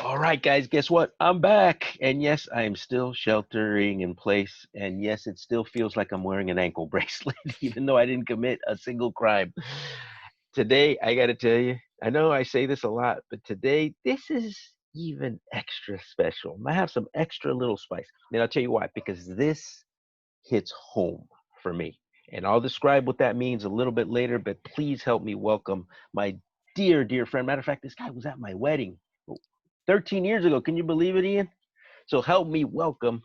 All right, guys, guess what? I'm back. And yes, I am still sheltering in place. And yes, it still feels like I'm wearing an ankle bracelet, even though I didn't commit a single crime. Today, I got to tell you, I know I say this a lot, but today, this is even extra special. I have some extra little spice. And I'll tell you why, because this hits home for me. And I'll describe what that means a little bit later, but please help me welcome my dear, dear friend. Matter of fact, this guy was at my wedding 13 years ago. Can you believe it, Ian? So help me welcome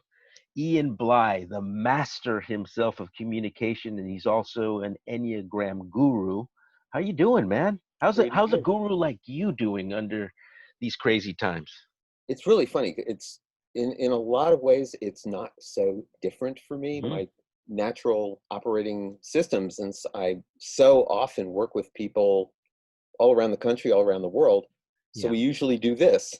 Ian Bly, the master himself of communication, and he's also an Enneagram guru. How you doing, man? Pretty How's a good. guru like you doing under these crazy times? It's really funny. It's in a lot of ways, it's not so different for me. Hmm. My natural operating system, since I so often work with people all around the country, all around the world. So Yeah, we usually do this.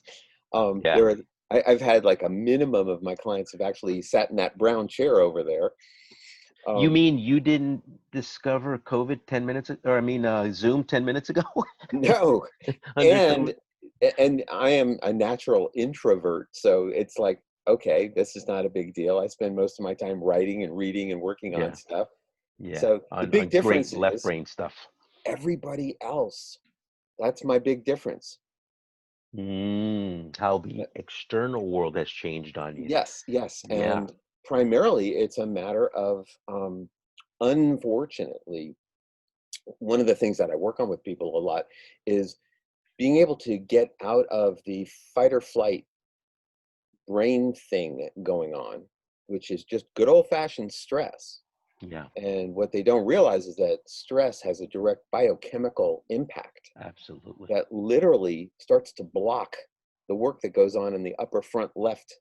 yeah. There are, I've had like a minimum of my clients have actually sat in that brown chair over there. You Um, mean you didn't discover COVID 10 minutes, or I mean, Zoom 10 minutes ago no, under and COVID? and I am a natural introvert, so it's like, okay, this is not a big deal. I spend most of my time writing and reading and working on Yeah, stuff. yeah. So the big On great difference left is brain stuff. everybody else. That's my big difference. How Uh, the external world has changed on you. Yes, yes, Yeah, and primarily it's a matter of, unfortunately, one of the things that I work on with people a lot is being able to get out of the fight or flight brain thing going on, which is just good old fashioned stress. yeah, And what they don't realize is that stress has a direct biochemical impact absolutely. that literally starts to block the work that goes on in the upper front left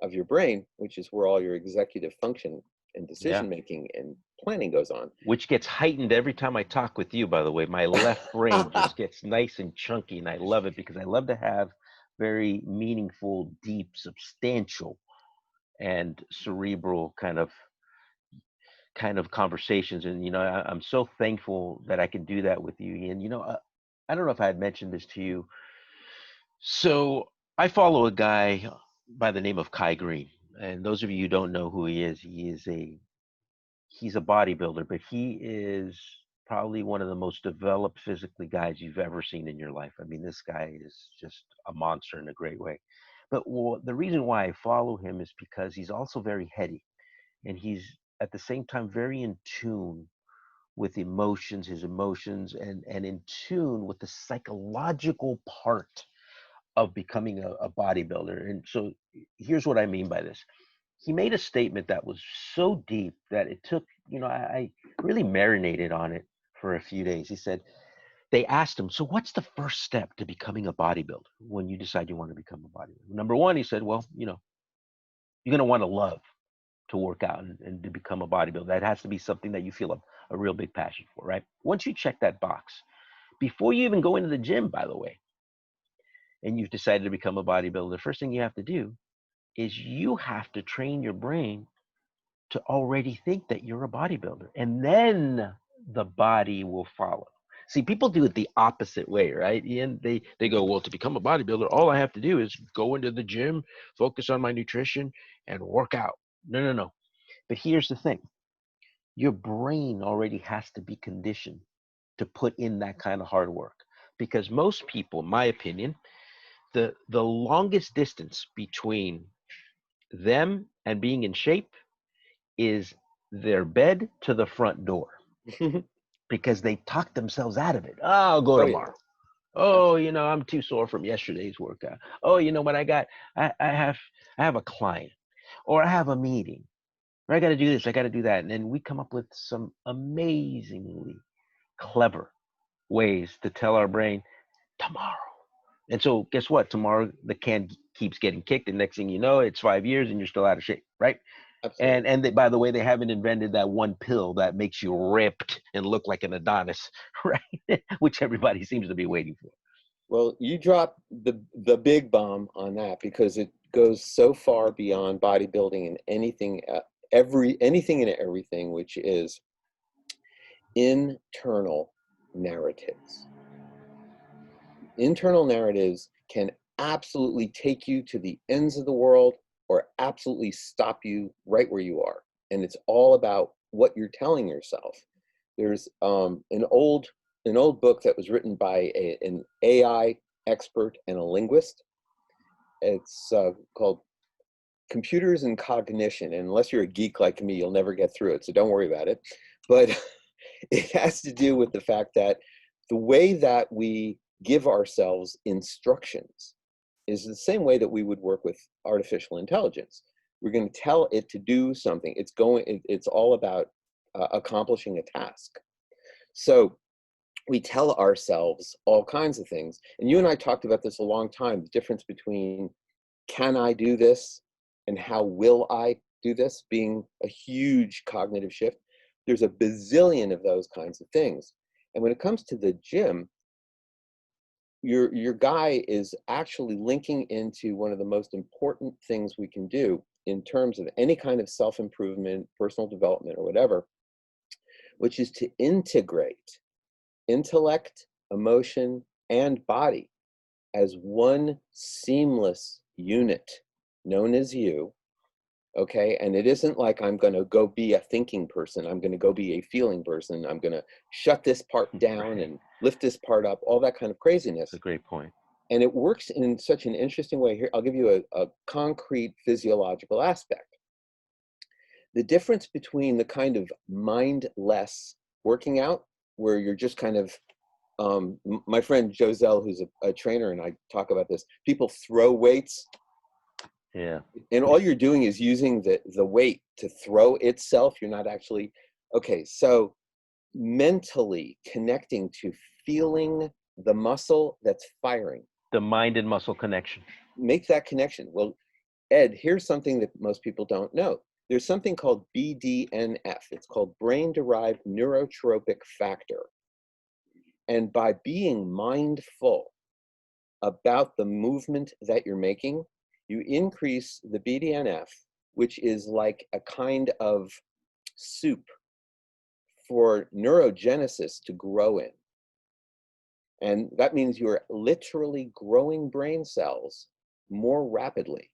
of your brain, which is where all your executive function and Yeah. decision making and planning goes on. Which gets heightened every time I talk with you, by the way. My left brain just gets nice and chunky, and I love it because I love to have very meaningful, deep, substantial, and cerebral kind of conversations. And I'm so thankful that I can do that with you, Ian. I don't know if I had mentioned this to you. So I follow a guy by the name of Kai Green, and those of you who don't know who he's a bodybuilder, but he is probably one of the most developed physically guys you've ever seen in your life. I mean, this guy is just a monster in a great way. But the reason why I follow him is because he's also very heady, and he's at the same time very in tune with his emotions, and in tune with the psychological part of becoming a bodybuilder. And so here's what I mean by this. He made a statement that was so deep that it took, I really marinated on it for a few days. He said, they asked him, so what's the first step to becoming a bodybuilder when you decide you want to become a bodybuilder? Number one, he said, well, you're going to want to love to work out and to become a bodybuilder. That has to be something that you feel a real big passion for, right? Once you check that box, before you even go into the gym, by the way, and you've decided to become a bodybuilder, the first thing you have to do is you have to train your brain to already think that you're a bodybuilder, and then the body will follow. See, people do it the opposite way, right, Ian? They go, well, to become a bodybuilder, all I have to do is go into the gym, focus on my nutrition, and work out. No, no, no. But here's the thing: your brain already has to be conditioned to put in that kind of hard work, because most people, in my opinion, the longest distance between them and being in shape is their bed to the front door, because they talk themselves out of it. Oh, I'll go Oh yeah. tomorrow. Oh, I'm too sore from yesterday's workout. Oh, you know what? I have a client, or I have a meeting, or I got to do this. I got to do that. And then we come up with some amazingly clever ways to tell our brain tomorrow. And so, guess what? Tomorrow the can keeps getting kicked, and next thing you know, it's 5 years, and you're still out of shape, right? And Absolutely. and by the way, they haven't invented that one pill that makes you ripped and look like an Adonis, right? Which everybody seems to be waiting for. Well, you dropped the big bomb on that because it goes so far beyond bodybuilding and anything, anything and everything, which is internal narratives. Internal narratives can absolutely take you to the ends of the world or absolutely stop you right where you are. And it's all about what you're telling yourself. There's an old book that was written by an AI expert and a linguist. It's called Computers and Cognition. And unless you're a geek like me, you'll never get through it. So don't worry about it. But it has to do with the fact that the way that we give ourselves instructions is the same way that we would work with artificial intelligence. We're going to tell it to do something. It's all about accomplishing a task. So we tell ourselves all kinds of things. And you and I talked about this a long time, the difference between can I do this and how will I do this being a huge cognitive shift. There's a bazillion of those kinds of things. And when it comes to the gym, your guy is actually linking into one of the most important things we can do in terms of any kind of self-improvement, personal development, or whatever, which is to integrate intellect, emotion, and body as one seamless unit known as you. Okay, and it isn't like I'm going to go be a thinking person. I'm going to go be a feeling person. I'm going to shut this part down and lift this part up, all that kind of craziness. That's a great point. And it works in such an interesting way. Here, I'll give you a concrete physiological aspect. The difference between the kind of mindless working out, where you're just kind of, my friend Joselle, who's a trainer, and I talk about this, people throw weights. Yeah. And all you're doing is using the weight to throw itself. You're not actually, okay, so mentally connecting to feeling the muscle that's firing. The mind and muscle connection. Make that connection. Well, Ed, here's something that most people don't know. There's something called BDNF. It's called brain-derived neurotrophic factor. And by being mindful about the movement that you're making, you increase the BDNF, which is like a kind of soup for neurogenesis to grow in. And that means you're literally growing brain cells more rapidly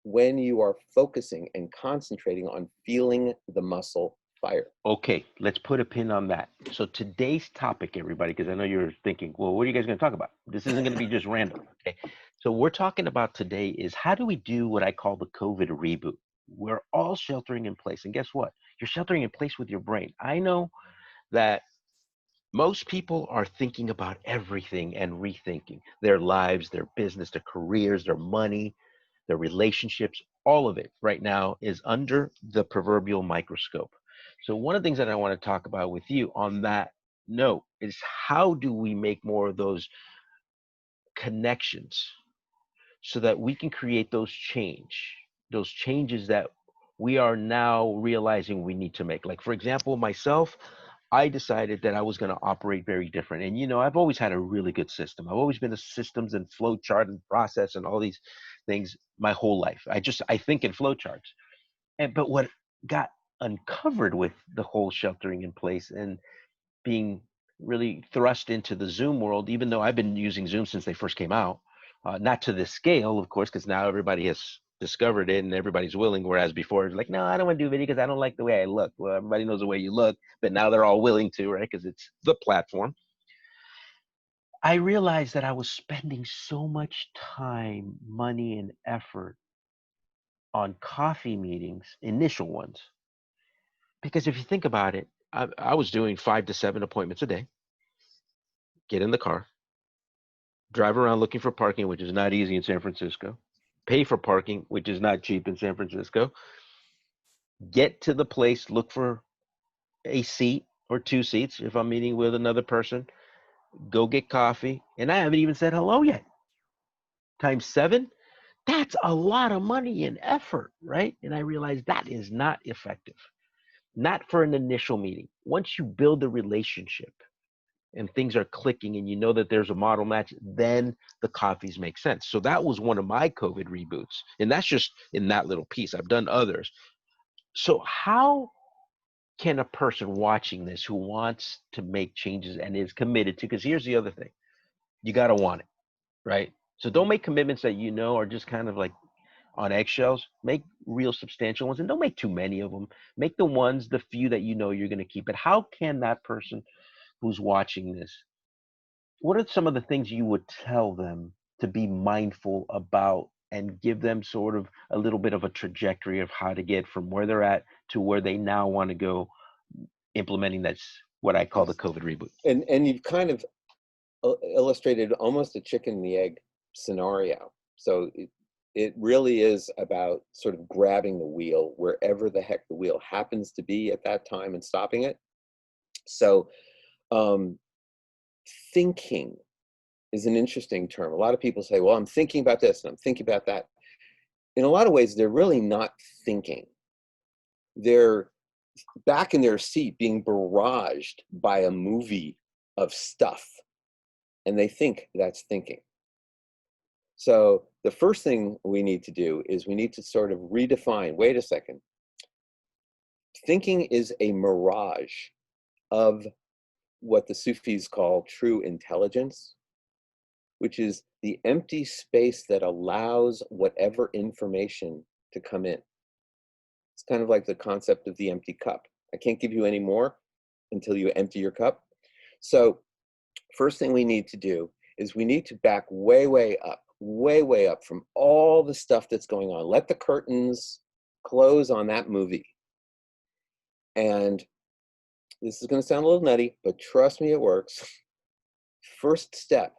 when you are focusing and concentrating on feeling the muscle fire. Okay, let's put a pin on that. So today's topic, everybody, because I know you're thinking, well, what are you guys going to talk about? This isn't going to be just random. Okay, so we're talking about today is how do we do what I call the COVID reboot? We're all sheltering in place, and guess what? You're sheltering in place with your brain. I know that most people are thinking about everything and rethinking their lives, their business, their careers, their money, their relationships. All of it right now is under the proverbial microscope. So, one of the things that I want to talk about with you on that note is how do we make more of those connections so that we can create those changes that we are now realizing we need to make. Like, for example, myself, I decided that I was going to operate very different. And, I've always had a really good system. I've always been a systems and flow chart and process and all these things my whole life. I think in flow charts. But what got uncovered with the whole sheltering in place and being really thrust into the Zoom world, even though I've been using Zoom since they first came out, not to this scale, of course, because now everybody has discovered it and everybody's willing. Whereas before, it's like, no, I don't want to do video because I don't like the way I look. Well, everybody knows the way you look, but now they're all willing to, right? Because it's the platform. I realized that I was spending so much time, money, and effort on coffee meetings, initial ones. Because if you think about it, I was doing 5 to 7 appointments a day, get in the car, drive around looking for parking, which is not easy in San Francisco, pay for parking, which is not cheap in San Francisco, get to the place, look for a seat or 2 seats if I'm meeting with another person, go get coffee, and I haven't even said hello yet. Times 7, that's a lot of money and effort, right? And I realized that is not effective, not for an initial meeting. Once you build a relationship and things are clicking and you know that there's a model match, then the coffees make sense. So that was one of my COVID reboots. And that's just in that little piece. I've done others. So how can a person watching this who wants to make changes and is committed to, because here's the other thing, you got to want it, right? So don't make commitments that you know are just kind of like on eggshells. Make real substantial ones, and don't make too many of them. Make the ones, the few that you know you're going to keep. But how can that person who's watching this, what are some of the things you would tell them to be mindful about and give them sort of a little bit of a trajectory of how to get from where they're at to where they now want to go, implementing that's what I call the Yes. COVID reboot? And you've kind of illustrated almost a chicken and the egg scenario. So it really is about sort of grabbing the wheel wherever the heck the wheel happens to be at that time and stopping it. So um, thinking is an interesting term. A lot of people say, well, I'm thinking about this and I'm thinking about that. In a lot of ways, they're really not thinking. They're back in their seat being barraged by a movie of stuff, and they think that's thinking. So the first thing we need to do is we need to sort of redefine, wait a second, thinking is a mirage of what the Sufis call true intelligence, which is the empty space that allows whatever information to come in. It's kind of like the concept of the empty cup. I can't give you any more until you empty your cup. So first thing we need to do is we need to back way, way up from all the stuff that's going on. Let the curtains close on that movie. And this is going to sound a little nutty, but trust me, it works. First step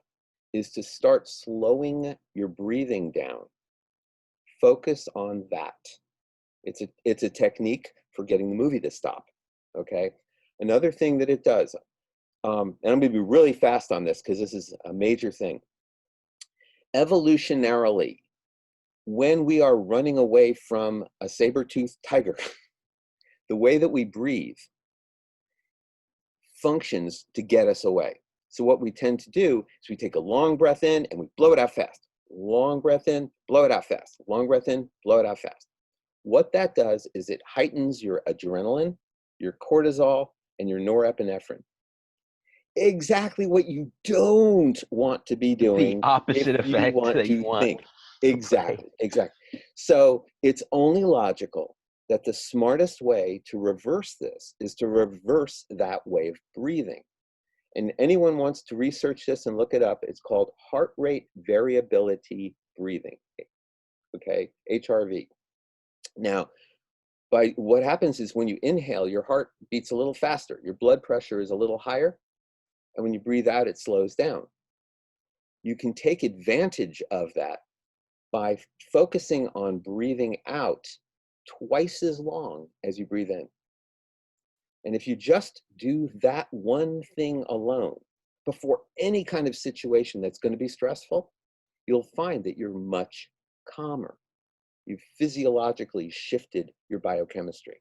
is to start slowing your breathing down. Focus on that. It's a technique for getting the movie to stop, okay? Another thing that it does, and I'm going to be really fast on this because this is a major thing. Evolutionarily, when we are running away from a saber-toothed tiger, the way that we breathe functions to get us away. So what we tend to do is we take a long breath in and we blow it out fast. Long breath in, blow it out fast. Long breath in, blow it out fast. What that does is it heightens your adrenaline, your cortisol, and your norepinephrine. Exactly what you don't want to be The doing if opposite you effect want that you to want. think. Right. Exactly, exactly. So it's only logical that the smartest way to reverse this is to reverse that way of breathing. And anyone wants to research this and look it up, it's called heart rate variability breathing, okay, HRV. Now, by what happens is when you inhale, your heart beats a little faster, your blood pressure is a little higher, and when you breathe out, it slows down. You can take advantage of that by focusing on breathing out twice as long as you breathe in. And if you just do that one thing alone before any kind of situation that's going to be stressful, you'll find that you're much calmer. You've physiologically shifted your biochemistry.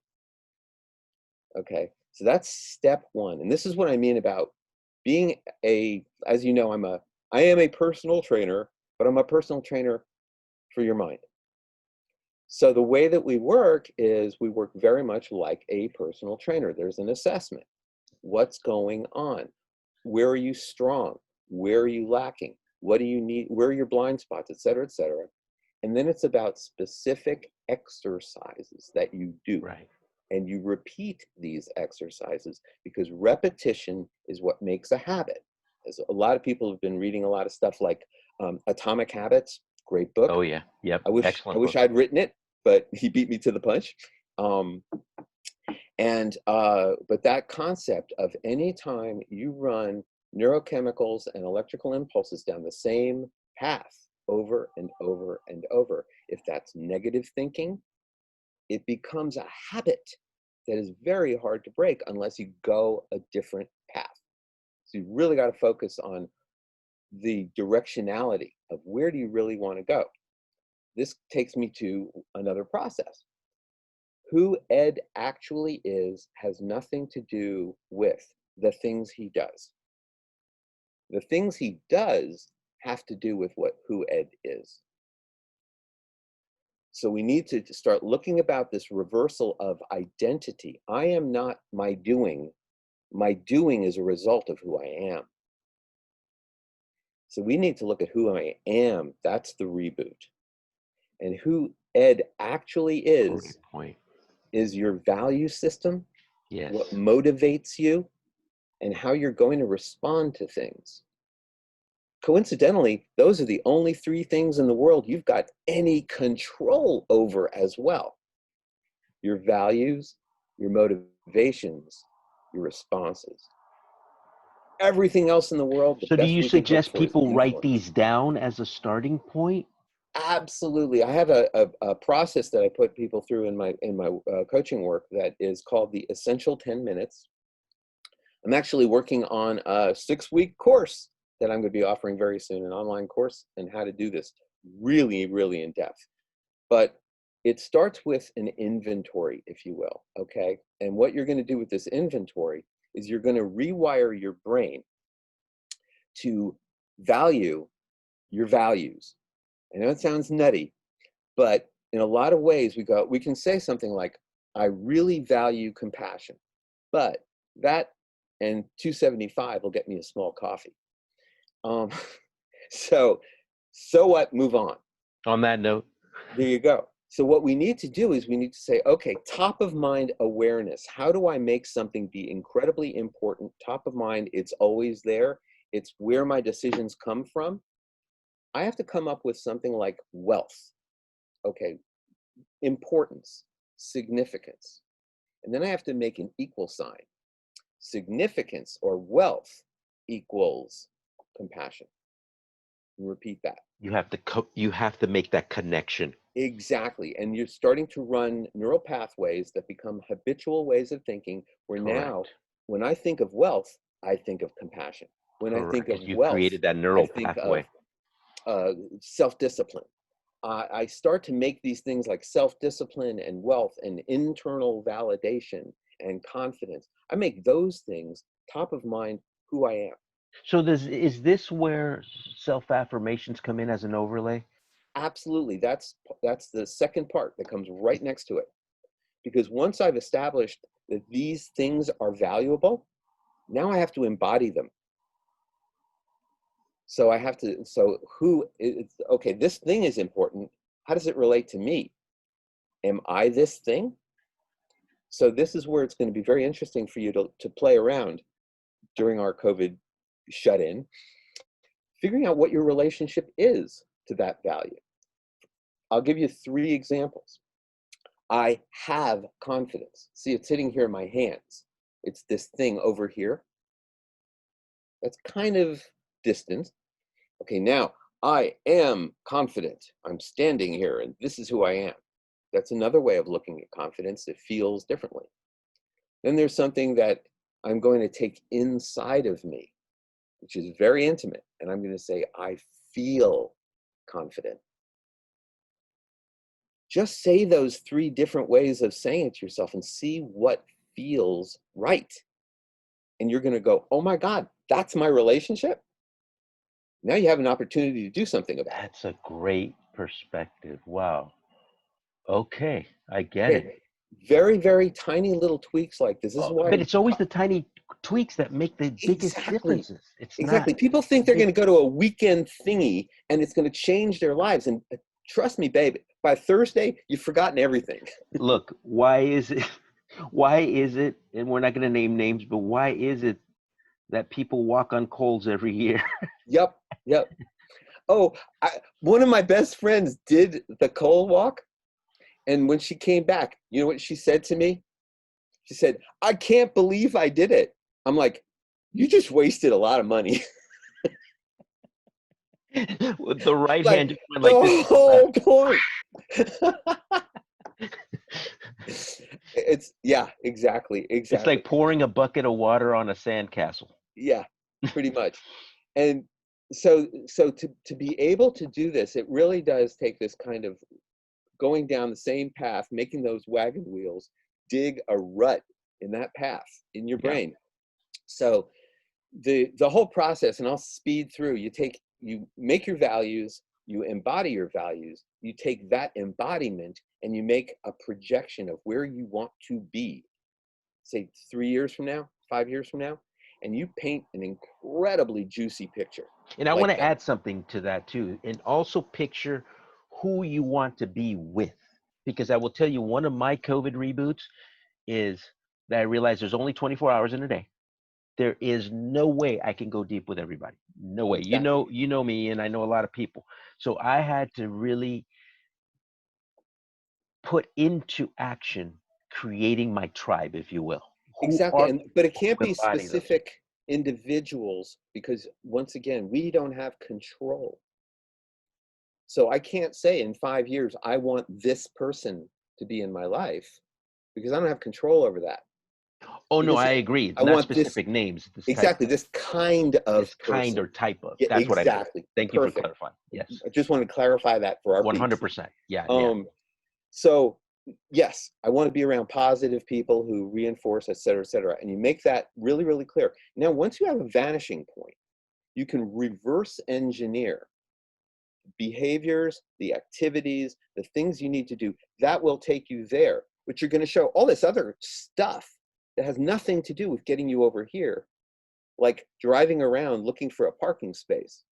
Okay, so that's step one. And this is what I mean about being as you know, I am a personal trainer, but I'm a personal trainer for your mind. So the way that we work is we work very much like a personal trainer. There's an assessment. What's going on? Where are you strong? Where are you lacking? What do you need? Where are your blind spots, et cetera, et cetera. And then it's about specific exercises that you do. Right. And you repeat these exercises because repetition is what makes a habit. As a lot of people have been reading a lot of stuff like Atomic Habits, great book. Oh yeah. Yep. I Excellent wish book. I'd written it, but he beat me to the punch. Um, but that concept of any time you run neurochemicals and electrical impulses down the same path over and over and over, if that's negative thinking, it becomes a habit that is very hard to break unless you go a different path. So you really got to focus on the directionality of where do you really want to go. This takes me to another process. Who Ed actually is has nothing to do with the things he does. The things he does have to do with who Ed is. So we need to start looking about this reversal of identity. I am not my doing. My doing is a result of who I am. So we need to look at who I am. That's the reboot. And who Ed actually Great point. is your value system, Yes. what motivates you, and how you're going to respond to things. Coincidentally, those are the only three things in the world you've got any control over as well. Your values, your motivations, your responses. Everything else in the world, the So do best you we can hope suggest for is people write influence. these down as a starting point? Absolutely. I have a process that I put people through in my coaching work that is called the Essential 10 Minutes. I'm actually working on a 6-week course that I'm going to be offering very soon, an online course on how to do this really, really in depth. But it starts with an inventory, if you will, okay? And what you're going to do with this inventory is you're going to rewire your brain to value your values. I know it sounds nutty, but in a lot of ways we can say something like, I really value compassion, but that and 275 will get me a small coffee. Um, so what? Move on. On that note, There you go. So what we need to do is we need to say, okay, top of mind awareness. How do I make something be incredibly important? Top of mind, it's always there. It's where my decisions come from. I have to come up with something like wealth. Okay, importance, significance. And then I have to make an equal sign. Significance or wealth equals compassion. And repeat that. you have to make that connection. Exactly. And you're starting to run neural pathways that become habitual ways of thinking, where now, Correct. when I think of wealth, I think of compassion. When I think Correct. of Because you wealth, created that I neural think of pathway. self-discipline. I start to make these things like self-discipline and wealth and internal validation and confidence. I make those things top of mind who I am. So is this where self-affirmations come in as an overlay? Absolutely. That's the second part that comes right next to it. Because once I've established that these things are valuable, now I have to embody them. So I have to, so who is, okay, this thing is important. How does it relate to me? Am I this thing? So this is where it's going to be very interesting for you to play around during our COVID shut-in, figuring out what your relationship is to that value. I'll give you 3 examples. I have confidence. See, it's sitting here in my hands. It's this thing over here. That's kind of distant. Okay, now I am confident. I'm standing here and this is who I am. That's another way of looking at confidence. It feels differently. Then there's something that I'm going to take inside of me, which is very intimate. And I'm going to say, I feel confident. Just say those 3 different ways of saying it to yourself and see what feels right. And you're going to go, oh my God, that's my relationship. Now you have an opportunity to do something about it. That's a great perspective. Wow. Okay, I get Okay, it. very, very tiny little tweaks like this. This is But why, it's always the tiny tweaks that make the biggest exactly, differences. It's not exactly. People think the they're big. going to go to a weekend thingy and it's going to change their lives. And trust me, babe, by Thursday, you've forgotten everything. Look, why is it? Why is it? And we're not going to name names, but why is it that people walk on coals every year? Yep, yep. Oh, one of my best friends did the coal walk. And when she came back, you know what she said to me? She said, I can't believe I did it. I'm like, you just wasted a lot of money. With the right Like, hand, just went like this the with the whole left. point. It's, yeah, exactly, It's exactly. like pouring a bucket of water on a sandcastle. Yeah, pretty much. And so to be able to do this, it really does take this kind of going down the same path, making those wagon wheels dig a rut in that path in your Yeah. brain. So the whole process, and I'll speed through, you make your values, you embody your values, you take that embodiment and you make a projection of where you want to be, say 3 years from now, 5 years from now, and you paint an incredibly juicy picture. And I want like to that. add something to that too. And also picture who you want to be with. Because I will tell you, one of my COVID reboots is that I realized there's only 24 hours in a day. There is no way I can go deep with everybody. No way. Exactly. You know me, and I know a lot of people. So I had to really put into action creating my tribe, if you will. Who Exactly. are And but it people can't who be embody those? specific individuals because once again, we don't have control. So I can't say in 5 years I want this person to be in my life because I don't have control over that. Oh You no, can I say agree. It's I not want this specific names. This type, exactly this kind of this kind person. or type of. Yeah, That's what I meant. exactly. Thank you for Perfect. clarifying. Yes, I just want to clarify that for our peeps. 100%. Yeah, yeah. Um, so yes, I want to be around positive people who reinforce, et cetera, et cetera. And you make that really, really clear. Now, once you have a vanishing point, you can reverse engineer behaviors, the activities, the things you need to do. That will take you there, but you're going to show all this other stuff that has nothing to do with getting you over here, like driving around looking for a parking space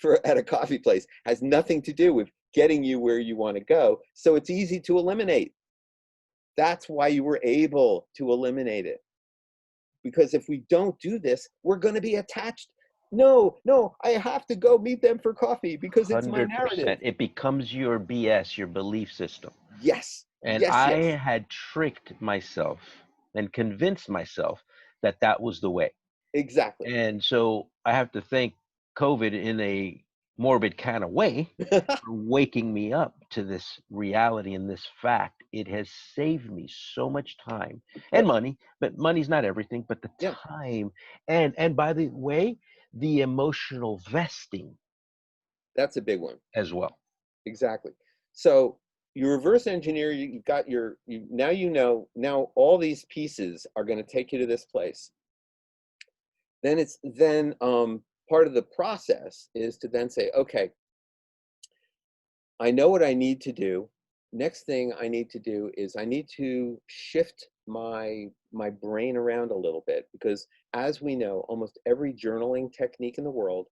for at a coffee place has nothing to do with getting you where you want to go. So it's easy to eliminate. That's why you were able to eliminate it. Because if we don't do this, we're going to be attached. No, no, I have to go meet them for coffee because it's my narrative. 100%. It becomes your BS, your belief system. Yes, And yes, I yes, had tricked myself and convinced myself that that was the way. exactly. And so I have to thank COVID in a morbid kind of way for waking me up to this reality and this fact. It has saved me so much time and Yep, money, but money's not everything, but the yeah, time and by the way, the emotional vesting that's a big one. as well. Exactly. So you reverse engineer, you got your, now you know, now all these pieces are going to take you to this place. Then it's then part of the process is to then say, okay, I know what I need to do. Next thing I need to do is I need to shift my brain around a little bit because as we know, almost every journaling technique in the world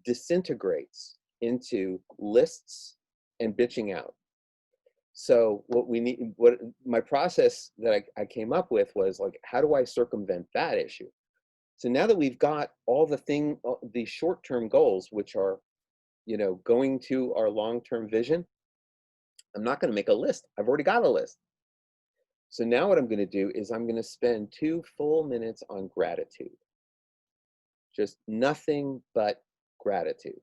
disintegrates into lists and bitching out. So what we need, what my process that I came up with was like, how do I circumvent that issue? So now that we've got all the short-term goals, which are, going to our long-term vision, I'm not going to make a list. I've already got a list. So now what I'm going to do is I'm going to spend 2 full minutes on gratitude. Just nothing but gratitude.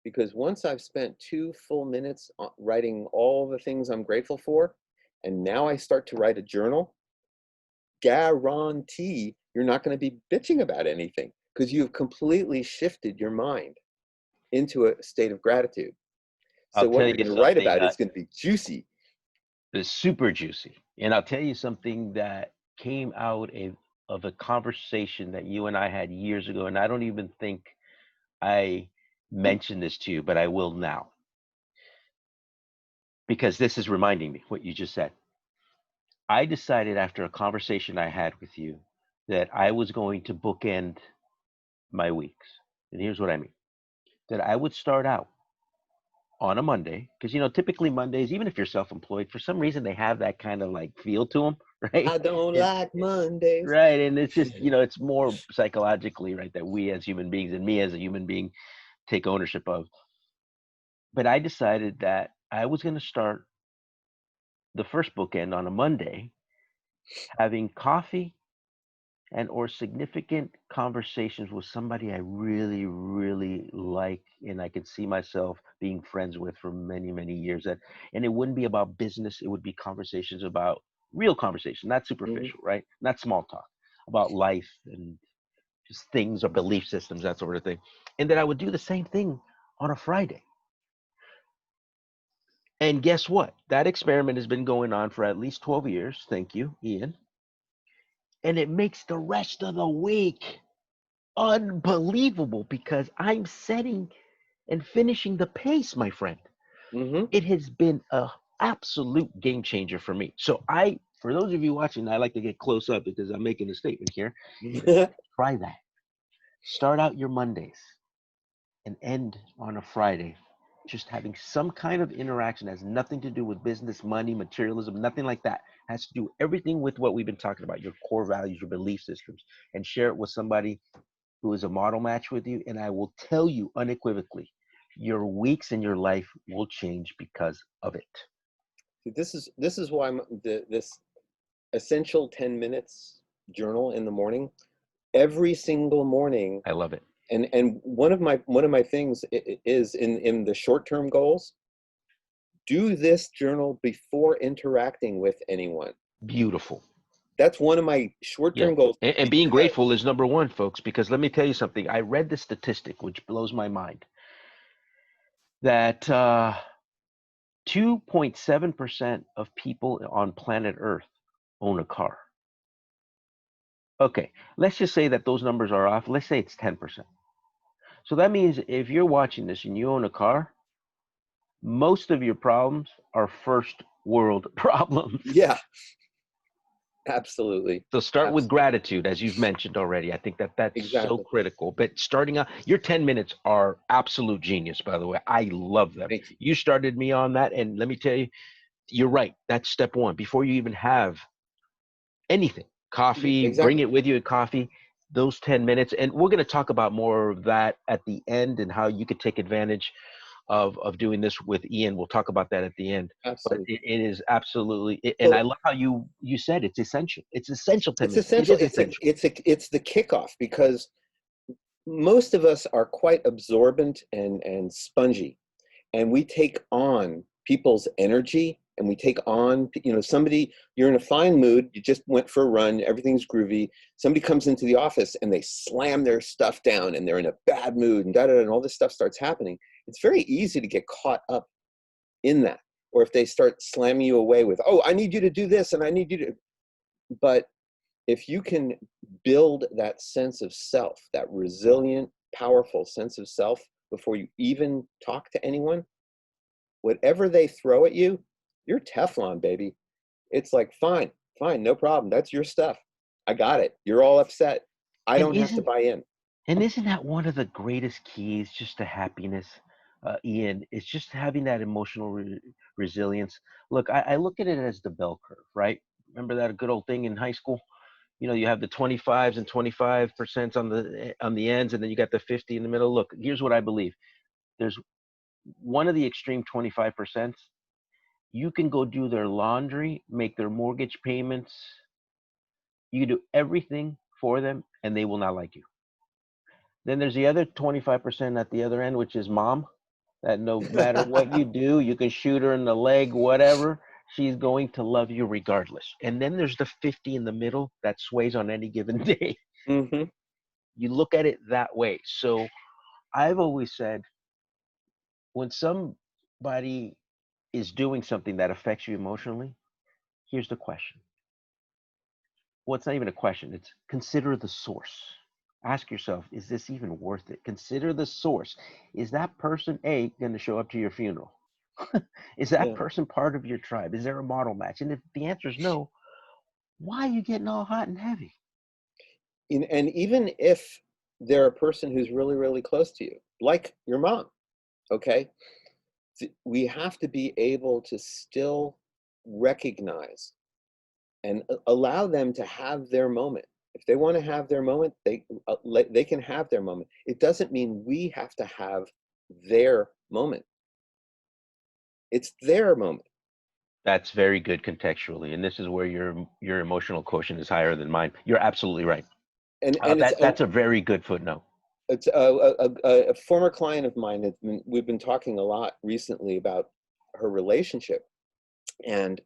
Because once I've spent 2 full minutes writing all the things I'm grateful for, and now I start to write a journal, guarantee you're not going to be bitching about anything because you've completely shifted your mind into a state of gratitude. I'll So what tell you're you going to write something about is going to be juicy. that's super juicy. And I'll tell you something that came out of a conversation that you and I had years ago. And I don't even think I mentioned this to you, but I will now because this is reminding me what you just said. I decided after a conversation I had with you that I was going to bookend my weeks. And here's what I mean, that I would start out on a Monday, because typically Mondays, even if you're self-employed, for some reason they have that kind of like feel to them, right? I don't And like Mondays. right, and it's just it's more psychologically right that we as human beings and me as a human being take ownership of. But I decided that I was going to start the first bookend on a Monday, having coffee and or significant conversations with somebody I really, really like and I could see myself being friends with for many, many years. And it wouldn't be about business, it would be conversations about real conversation, not Mhm. superficial, right? Not small talk, about life and just things or belief systems, that sort of thing. And then I would do the same thing on a Friday. And guess what? That experiment has been going on for at least 12 years. Thank you, Ian. And it makes the rest of the week unbelievable because I'm setting and finishing the pace, my friend. Mhm. It has been a absolute game changer for me. So for those of you watching, I like to get close up because I'm making a statement here. Try that. Start out your Mondays and end on a Friday, just having some kind of interaction that has nothing to do with business, money, materialism, nothing like that. It has to do everything with what we've been talking about, your core values, your belief systems, and share it with somebody who is a model match with you. And I will tell you unequivocally, your weeks and your life will change because of it. This is why this essential 10 minutes journal in the morning, every single morning. I love it. And one of my things is in the short-term goals, do this journal before interacting with anyone. Beautiful. That's one of my Yeah. short-term goals, And being because grateful is number one, folks, because let me tell you something. I read the statistic, which blows my mind, that 2.7% of people on planet Earth own a car. Okay, let's just say that those numbers are off. Let's say it's 10%. So that means if you're watching this and you own a car, most of your problems are first world problems. yeah, absolutely. So start with Absolutely. gratitude, as you've mentioned already. I think that that's so Exactly. critical. But starting out, your 10 minutes are absolute genius, by the way. I love them. Thank you. You started me on that. And let me tell you, you're right. That's step one. Before you even have anything, coffee, bring Exactly. it with you at coffee, those 10 minutes. And we're going to talk about more of that at the end and how you could take advantage of doing this with Ian. We'll talk about that at the end. But Absolutely. it is absolutely, and I Well, love how you said it's essential. It's essential 10 it's minutes. It essential. is essential. It's the kickoff, because most of us are quite absorbent and spongy, and we take on people's energy, and we take on, somebody, you're in a fine mood, you just went for a run, everything's groovy, somebody comes into the office and they slam their stuff down and they're in a bad mood, and and all this stuff starts happening. It's very easy to get caught up in that. Or if they start slamming you away with, oh, I need you to do this and I need you to, but if you can build that sense of self, that resilient, powerful sense of self, before you even talk to anyone, whatever they throw at you, you're Teflon, baby. It's like, fine, fine, no problem. That's your stuff. I got it. You're all upset. I And don't have to isn't buy in. and isn't that one of the greatest keys just to happiness, Ian? It's just having that emotional resilience. Look, I look at it as the bell curve, right? Remember that good old thing in high school? You know, you have the 25s and 25% on the ends, and then you got the 50 in the middle. Look, here's what I believe. There's one of the extreme 25%. You can go do their laundry, make their mortgage payments. You do everything for them, and they will not like you. Then there's the other 25% at the other end, which is mom, that no matter what you do, you can shoot her in the leg, whatever, she's going to love you regardless. And then there's the 50 in the middle that sways on any given day. Hmm. You look at it that way. So I've always said, when somebody is doing something that affects you emotionally, here's the question. Well, it's not even a question. It's consider the source. Ask yourself, is this even worth it? Consider the source. Is that person A going to show up to your funeral? Is that Yeah. person part of your tribe? Is there a model match? And if the answer is no, why are you getting all hot and heavy? And even if they're a person who's really, really close to you, like your mom, okay, we have to be able to still recognize and allow them to have their moment. If they want to have their moment, they can have their moment. It doesn't mean we have to have their moment. It's their moment. That's very good contextually, and this is where your emotional quotient is higher than mine. You're absolutely right. And That's a very good footnote. it's a former client of mine. We've been talking a lot recently about her relationship, and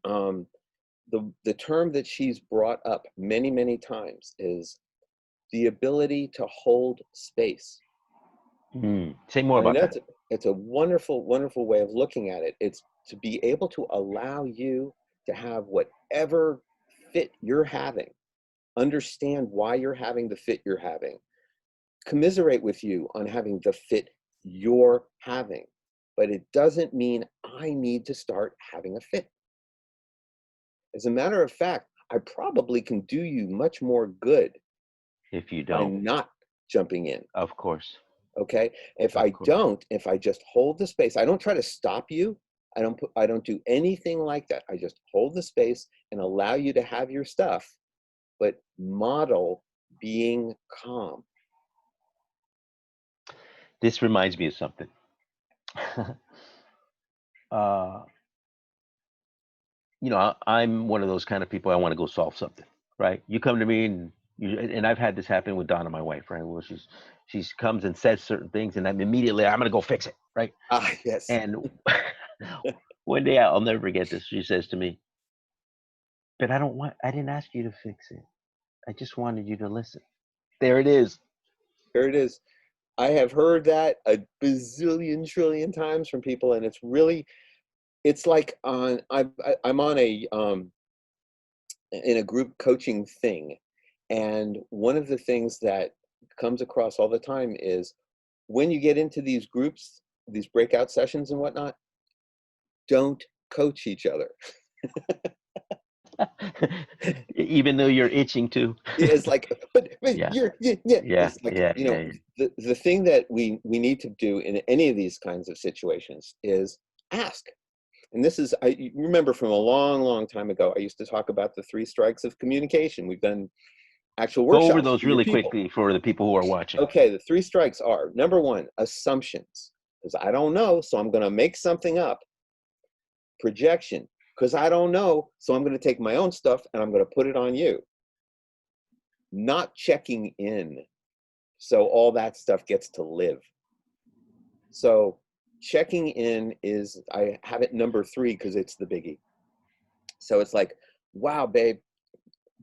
the term that she's brought up many, many times is the ability to hold space. Say more And I about know that. it's a wonderful, wonderful way of looking at it. It's to be able to allow you to have whatever fit you're having, understand why you're having the fit you're having, commiserate with you on having the fit you're having. But it doesn't mean I need to start having a fit. As a matter of fact, I probably can do you much more good If you by don't, not jumping in. Of course. Okay. If Of I course. don't, if I just hold the space, I don't try to stop you. I don't do anything like that. I just hold the space and allow you to have your stuff, but model being calm. This reminds me of something. uh, I'm one of those kind of people. I want to go solve something, right? You come to me and I've had this happen with Donna, my wife, right? Where she's comes and says certain things, and I'm gonna go fix it, right? Ah, yes. And one day I'll never forget this. She says to me, "But I didn't ask you to fix it. I just wanted you to listen." There it is. Here it is. I have heard that a bazillion trillion times from people, and it's really, it's like I'm on a in a group coaching thing, and one of the things that comes across all the time is when you get into these groups, these breakout sessions and whatnot, don't coach each other. Even though you're itching to. It's like, but Yeah, you're, yeah, yeah. yeah, It's like, yeah, you yeah, know, yeah. the thing that we need to do in any of these kinds of situations is ask. And this is, I remember from a long, long time ago, I used to talk about the 3 strikes of communication. We've done actual Go over workshops those for your really people. quickly for the people who are watching. Okay, the 3 strikes are, number 1, assumptions, because I don't know, so I'm going to make something up. Projection, because I don't know, so I'm going to take my own stuff and I'm going to put it on you. Not checking in, so all that stuff gets to live. So checking in is, I have it number 3 because it's the biggie. So it's like, wow, babe,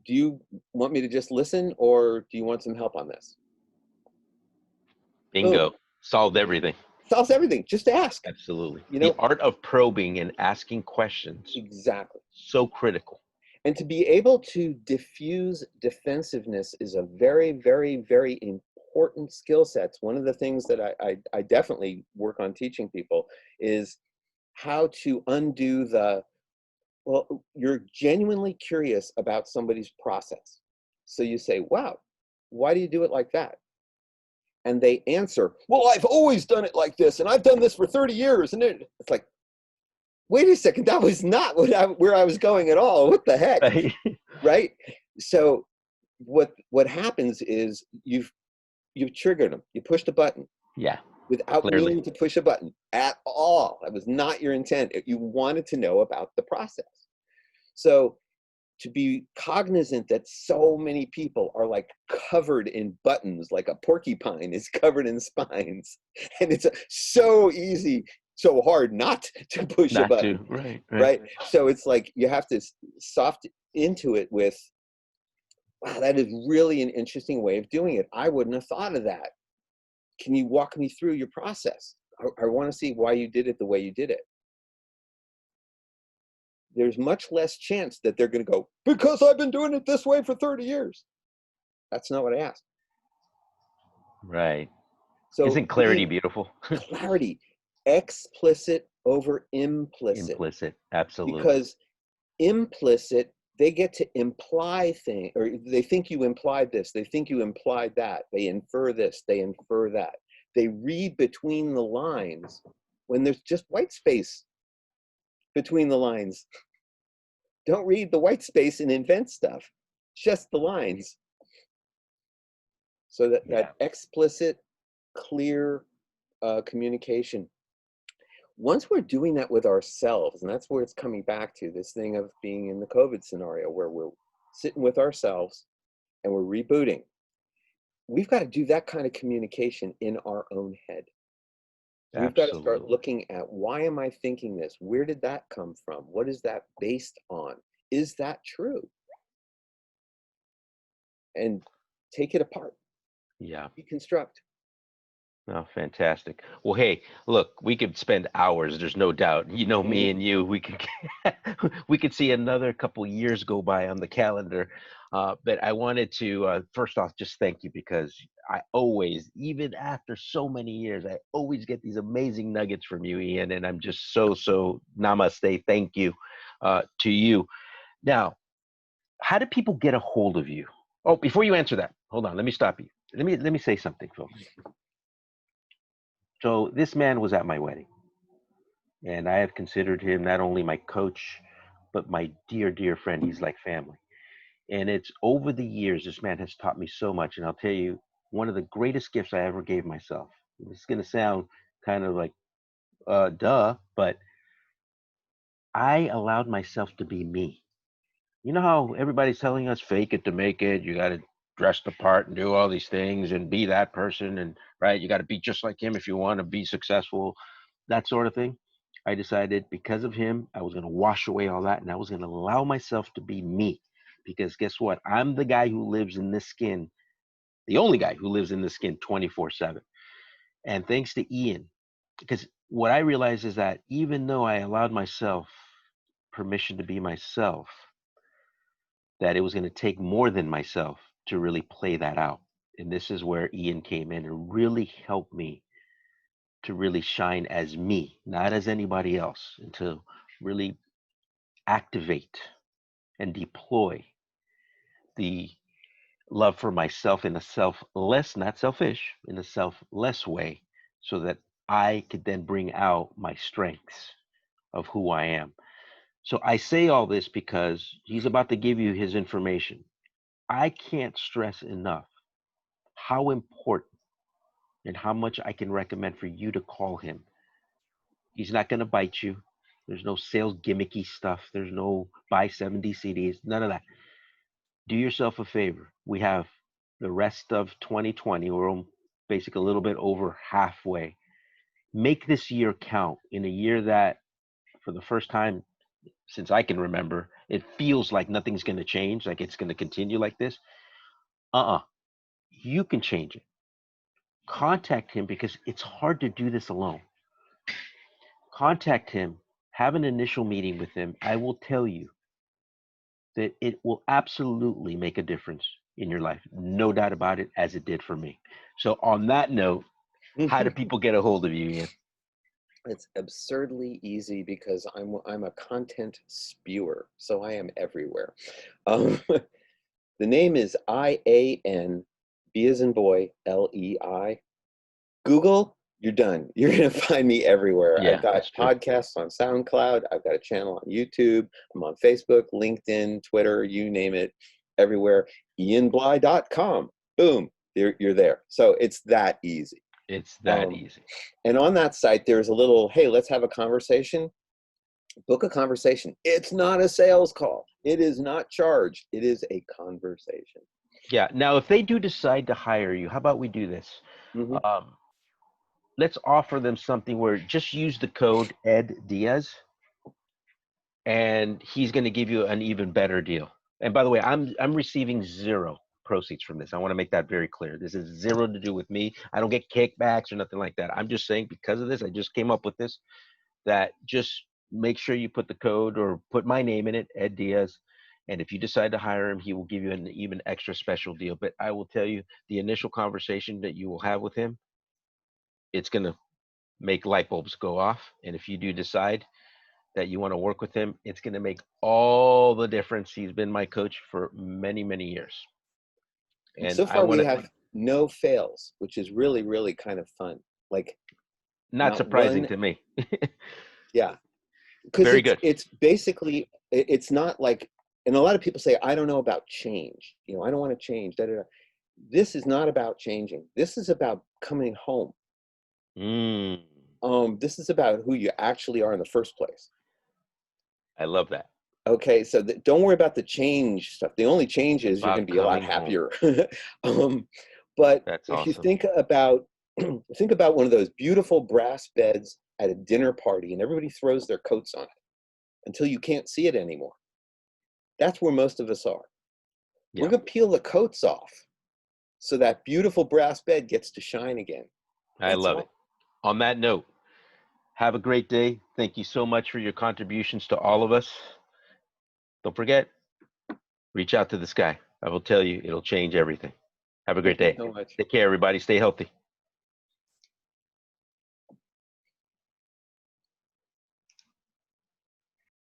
do you want me to just listen or do you want some help on this? Boom. Bingo. Solved everything. Solves everything. Just ask. Absolutely. You The know, art of probing and asking questions, exactly. so critical. And to be able to diffuse defensiveness is a very, very, very important skill set. It's one of the things that I definitely work on teaching people is how to undo the, well, you're genuinely curious about somebody's process. So you say, wow, why do you do it like that? And they answer, well, I've always done it like this, and I've done this for 30 years. And it's like, wait a second, that was not where I was going at all. What the heck? Right? Right? So what happens is you've triggered them. You pushed a button Yeah, without clearly. meaning to push a button at all. That was not your intent. You wanted to know about the process. So to be cognizant that so many people are like covered in buttons, like a porcupine is covered in spines, and it's so easy, so hard not to push a Not to. button, Right, right. right? So it's like you have to soft into it with, wow, that is really an interesting way of doing it. I wouldn't have thought of that. Can you walk me through your process? I want to see why you did it the way you did it. There's much less chance that they're going to go, because I've been doing it this way for 30 years. That's not what I asked. Right. So Isn't clarity being beautiful? clarity, explicit over implicit, Implicit. Absolutely. because implicit, they get to imply things, or they think you implied this, they think you implied that, they infer this, they infer that. They read between the lines when there's just white space between the lines. Don't read the white space and invent stuff, just the lines. So Yeah. that explicit, clear communication. Once we're doing that with ourselves, and that's where it's coming back to, this thing of being in the COVID scenario where we're sitting with ourselves and we're rebooting, we've got to do that kind of communication in our own head. We've got to start Absolutely. looking at, why am I thinking this? Where did that come from? What is that based on? Is that true? And take it apart, Yeah. deconstruct. Oh, fantastic. Well, hey, look, we could spend hours, there's no doubt. Me Mhm. and you, we could we could see another couple years go by on the calendar. But I wanted to first off just thank you, because I always, even after so many years, I always get these amazing nuggets from you, Ian, and I'm just so namaste. Thank you to you. Now, how do people get a hold of you? Oh, before you answer that, hold on, let me stop you. let me say something, folks. So this man was at my wedding, and I have considered him not only my coach, but my dear, dear friend. He's like family. And it's over the years, this man has taught me so much. And I'll tell you, one of the greatest gifts I ever gave myself. It's going to sound kind of like, duh, but I allowed myself to be me. You know how everybody's telling us fake it to make it, you got to dress the part and do all these things and be that person, and right, you got to be just like him if you want to be successful, that sort of thing. I decided because of him, I was going to wash away all that and I was going to allow myself to be me. Because guess what? I'm the guy who lives in this skin, the only guy who lives in this skin 24/7. And thanks to Ian, because what I realized is that even though I allowed myself permission to be myself, that it was going to take more than myself to really play that out. And this is where Ian came in and really helped me to really shine as me, not as anybody else, and to really activate and deploy the love for myself in a selfless, not selfish, in a selfless way, so that I could then bring out my strengths of who I am. So I say all this because he's about to give you his information. I can't stress enough how important and how much I can recommend for you to call him. He's not going to bite you. There's no sales gimmicky stuff. There's no buy 70 CDs, none of that. Do yourself a favor. We have the rest of 2020. We're basically a little bit over halfway. Make this year count in a year that, for the first time since I can remember, it feels like nothing's going to change, like it's going to continue like this. Uh uh You can change it. Contact him because it's hard to do this alone. Contact him, have an initial meeting with him. I will tell you that it will absolutely make a difference in your life. No doubt about it, as it did for me. So, on that note, how do people get a hold of you, Ian? It's absurdly easy because I'm a content spewer, so I am everywhere. The name is IAN, B as in boy, LEI. Google, you're done. You're going to find me everywhere. I've Yeah, got that's true. podcasts on SoundCloud. I've got a channel on YouTube. I'm on Facebook, LinkedIn, Twitter, you name it, everywhere. IanBly.com. Boom, you're there. So it's that easy. It's that Um, easy. and on that site, there's a little, hey, let's have a conversation. Book a conversation. It's not a sales call. It is not charged. It is a conversation. Yeah. Now, if they do decide to hire you, how about we do this? Mm-hmm. Um, let's offer them something where just use the code Ed Diaz, and he's going to give you an even better deal. And by the way, I'm receiving zero proceeds from this. I want to make that very clear. This is zero to do with me. I don't get kickbacks or nothing like that. I'm just saying because of this, I just came up with this, that just make sure you put the code or put my name in it, Ed Diaz. And if you decide to hire him, he will give you an even extra special deal. But I will tell you, the initial conversation that you will have with him, it's going to make light bulbs go off. And if you do decide that you want to work with him, it's going to make all the difference. He's been my coach for many, many years. And And so I far, we want to, have no fails, which is really, really kind of fun. Like, not not surprising one. to me. Yeah, because Very good. it's basically it's not like, and a lot of people say, I don't know about change. I don't want to change. Da, da, da. This is not about changing. This is about coming home. Mm, This is about who you actually are in the first place. I love that. Okay, so don't worry about the change stuff. The only change is you're going About to be a lot coming home. happier. um, but That's if you awesome. think about think about one of those beautiful brass beds at a dinner party, and everybody throws their coats on it until you can't see it anymore. That's where most of us are. We're Yeah, going to peel the coats off so that beautiful brass bed gets to shine again. I That's love it. all. On that note, have a great day. Thank you so much for your contributions to all of us. Don't forget, reach out to this guy. I will tell you, it'll change everything. Have a great Thank you day. so much. Take care, everybody. Stay healthy.